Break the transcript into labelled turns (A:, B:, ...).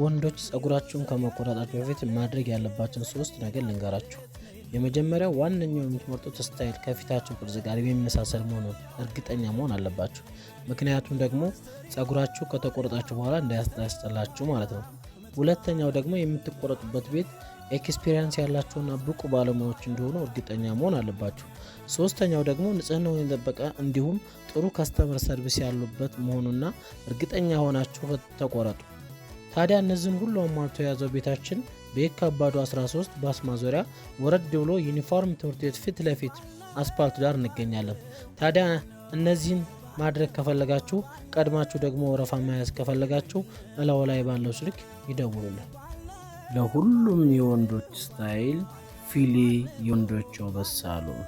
A: ወንዶች ጸጉራቸውን ከመቆረጣቸው በፊት ማድረግ ያለባቸውን 3 ነገር ልንገራችሁ። የመጀመሪያው ዋነኛው የምትመርጡት ስታይል ከፊታችሁ ቅርጽ ጋር የሚመሳሰል መሆኑን እርግጠኛ መሆን አለባችሁ። ምክንያቱም ደግሞ ጸጉራችሁ ከተቆረጣችሁ በኋላ እንዳያስጠላችሁ ማለት ነው። ሁለተኛው ደግሞ የምትቆረጡበት ቤት ኤክስፒሪየንስ ያላቸውና ብቁ ባለሙያዎች እንደሆኑ እርግጠኛ መሆን አለባችሁ። ሶስተኛው ደግሞ ንጽህናውን የጠበቀ እንዲሁም ጥሩ ከስተመር ሰርቪስ ያሉበት መሆኑና እርግጠኛ ሆናችሁ ተቆረጡ። ታዲያ እነዚህን ሁሉ አሟልቶ የያዘው ቤታችን በየካባዱ 13 ባስ ማዞሪያ ወረድ ብሎ ዩኒፎርም ትምህርት ቤት ፊት ለፊት አስፓልቱ ዳር እንገኛለን። ታዲያ እነዚህን ማድረግ ከፈለጋችሁ ቀድማችሁ ደግሞ ወረፋ መያዝ ከፈለጋችሁ እላው ላይ ባለው ስልክ ይደውሉልን። ለሁሉም የወንዶች ስታይል ፊሊ የወንዶች ውበት ሳሎን